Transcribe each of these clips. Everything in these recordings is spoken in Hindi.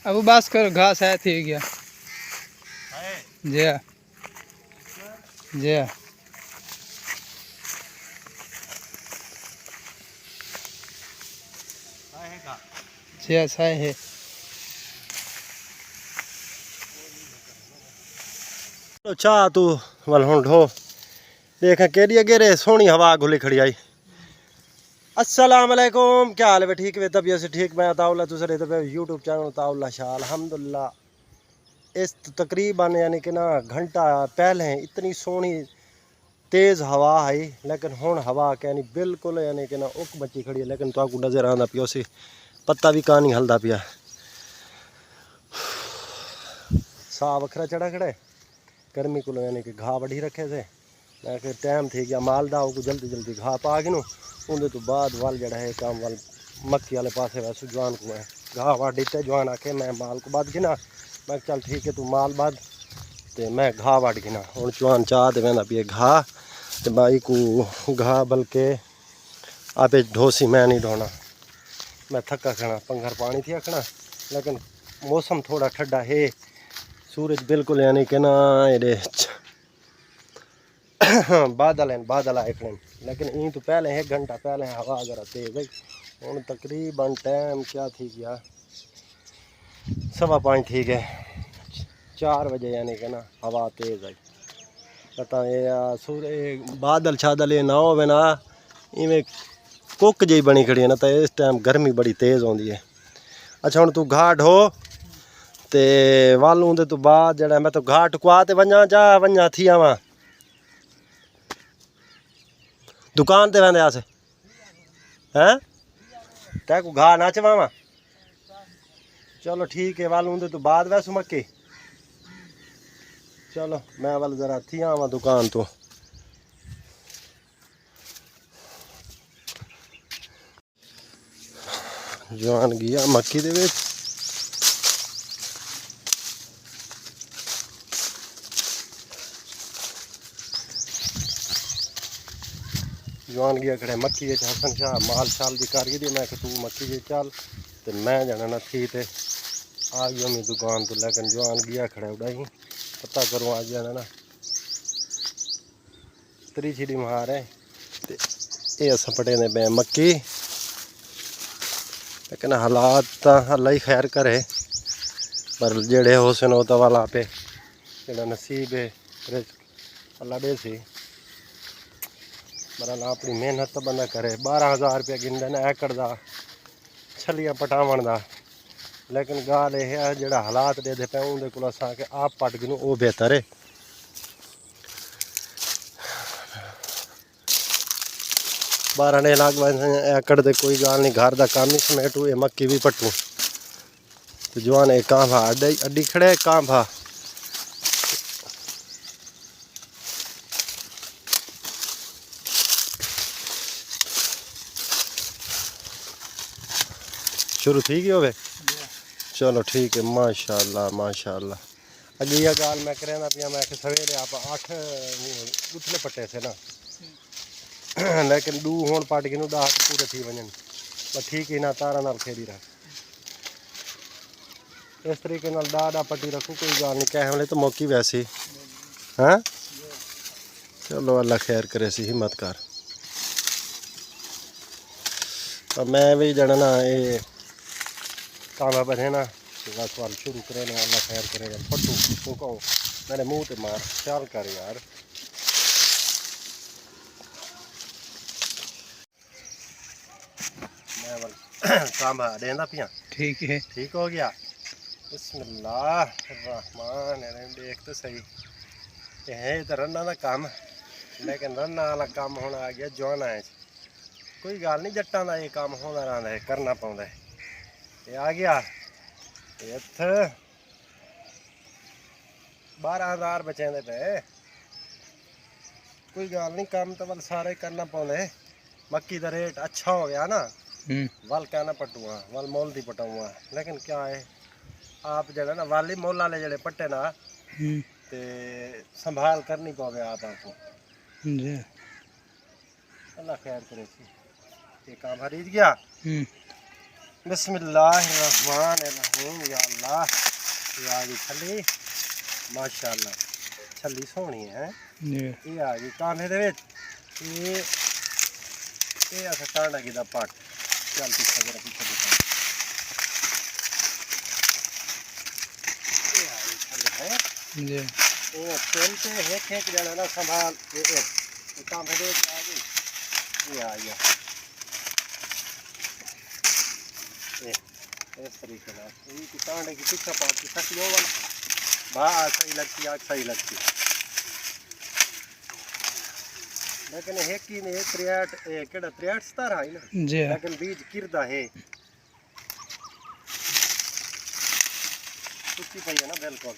अब बस करो घास है थी गया जे जे जे साए है चाह तू वल हुन ढो देख केड़ी अगेरे सोहनी हवा घुली खड़ी आई। अस्सलाम वालेकुम, क्या हाल है? ठीक है, तबीयत से ठीक। मैं ताउल्ला दूसरे तो यूट्यूब चैनल ताउल्ला शाह अल्हम्दुलिल्लाह। इस तकरीबन यानी कि ना घंटा पहले इतनी सोहनी तेज़ हवा आई, लेकिन हुन हवा कहनी बिल्कुल यानी कि ना उक मची खड़ी है। लेकिन तो आपको नज़र आंदा पियो सी पत्ता भी कहानी हलदा पिया, सा वखरा चढ़ा खड़ा है गर्मी को यानी कि घा बढ़ी रखे थे। मैं कि टाइम थी गया मालदा को जल्दी जल्दी घा पा गई नू उनके तो बाद वल जड़ा है काम वल मक्की वाले पासे वैसे जवान को है घा वाढ़ी ते जवान आके मैं माल को बद गिना। मैं चल ठीक है तू माल बद तो मैं घा वाढ़ गिना। हूँ जवान चाह तो वह पिए घा तो बाई को घा बल्कि आपे ढोसी मैं नहीं ढोना। मैं थका खड़ा पंखर पानी थी आखना, लेकिन मौसम थोड़ा ठंडा है, सूरज बिल्कुल यानी कि ना ये बादल हैं, बादल आए खड़े। लेकिन इन तो पहले 1 घंटा पहले हवा अगर तेज है। हूँ तकरीबन टाइम क्या थी गया 5:15 थी गए 4 बजे यानी कि ना हवा तेज आई। पता ये सूरज बादल छादल ये ना हो ना इवें कुक जी बनी खड़ी है ना, तो इस टाइम गर्मी बड़ी तेज़ आती है। अच्छा हूँ तू घा ढो ते वल उंदे तो बाद जड़ा मैं तो घा टुकवा ते वजा जा वजा थी आवा दुकान ते वेंदे अस हैं तै को घा ना चवावा। चलो ठीक है वल उंदे तो बाद वैसू मक्की। चलो मैं वल जरा थी आवा दुकान तो। जवान गया मक्की दे विच जवान गया खड़े मक्की हसन शाह माल शाल दी कर गई। मैं तू मक्की जी चल तो मैं जाना ना थी ते आ गया मेरी दुकान तो। लेकिन जवान गया खड़े उड़ा ही पता करूँ आ जाना ना त्री छिड़ी मार है तो ये अस पटे ने पे मक्की। लेकिन हालात तो अल्लाह ही खैर करे, पर जेड़े हुसन हो तो वाला पे जेड़ा नसीब है अल्लाह दे सी। बरल अपनी मेहनत तो बंदा करे। 12,000 रुपया गिनते ना एकड़ का छलियां पटावन का। लेकिन गाल यह है जो हालात दे पे उनके को आप पट गए वो बेहतर है। बारह ने लाख एकड़ दे कोई गाल नहीं, घर का काम ही समेटू ये मक्की भी पट्टू तो जवान एक कां भा अड्डी खड़े कां भा। शुरू थी गई होवे। चलो ठीक है माशाल्लाह माशाल्लाह। अगे यह गाल मैं करें पिया मैं सवेरे आप 8 उथले पट्टे थे ना लेकिन दू हूँ पट गए 10 पूरे थी वजन पर ठीक है ना तारा नाल खेड़ी रख इस तरीके नाल डा पट्टी रखू कोई गाल नहीं कह वाले तो मौकी वैसी हाँ। चलो अल्लाह खैर करे सी हिम्मत कर। तो मैं भी जाना ना ये काम बने ना सवाल शुरू करे ना अल्लाह खैर करेगा। फटू तू कहो मेरे मुँह ते मार ख्याल कर यार। काम देना पिया ठीक है ठीक हो गया। बिस्मिल्लाह रहमान देख तो सही है तो रन्ना का काम, लेकिन रन्ना वाला काम होना आ गया जवान है। कोई गल नहीं जट्टा का ये काम होना रहा है करना पाँदा है। ये आ गया इत 12,000 बचे दे पे कोई गल नहीं काम तो वल सारे करना पाँदा है। मक्की का रेट अच्छा हो गया ना वल कहना पटुआ वल मोल दी पटाऊँगा। लेकिन क्या है आप जगह ना वाली मोल वाले जड़े पट्टे ना ते संभाल करनी पवे आप आपको। अल्लाह खैर करे ये काम हरीज गया बिस्मिल्लाहिर्रहमानिर्रहीम या अल्लाह ये आ गई छली माशाअल्लाह छली सोहनी है जी ये आ गई कांधे दे विच ये अस टांडा की दा पट चल पीछे जरा पीछे दिखा ये आ गई छली है जी ये चलते एक जणा ना संभाल ये कांधे दे विच आ गई ये आ गया इस तरीके से टांडे की पीछा पाट की सकी वो वाला बात सही लगती आग सही लगती लेकिन एक ही ने 63 केड़ा 63 17 है ना जी लेकिन बीज किरदा है कुत्ती पई है ना बिल्कुल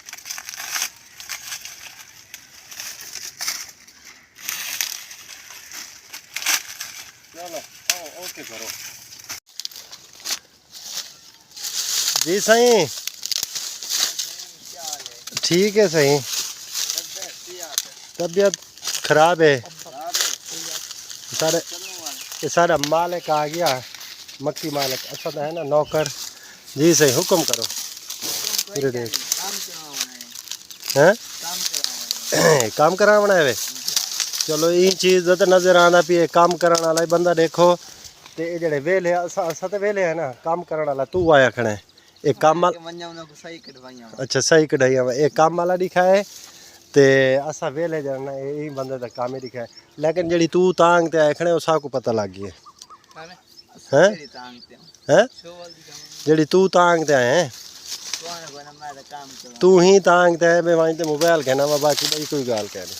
चलो आओ ओके करो जी सही ठीक है सही तबीयत खराब है सारे ये सारा मालिक आ गया मक्की मालिक अच्छा तो है ना नौकर जी सही हुक्म करो फिर देख हैं काम करावना है वे चलो ये चीज़ तो नज़र आना पी काम करने वाला बंदा देखो ते ये जेड़े वेले असा तो वेले है ना काम करने वाला तू आया खड़े एक काम अच्छा सही कढ़ाई एक काम वाला दिखा है ते असा वेले जाना यही बंदे का काम ही दिखा है लेकिन जड़ी तू तांग ते आए खड़े उसा को पता लग गया हैं हैं जड़ी तू तांग ते आए हैं तू ही तांग ते मैं वहीं ते मोबाइल कहना वा बाकी बड़ी कोई गाल कहनी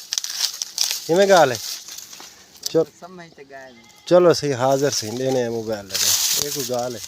इवें गाल है चलो सही हाजिर सही लेने मोबाइल लेने ये कोई गाल है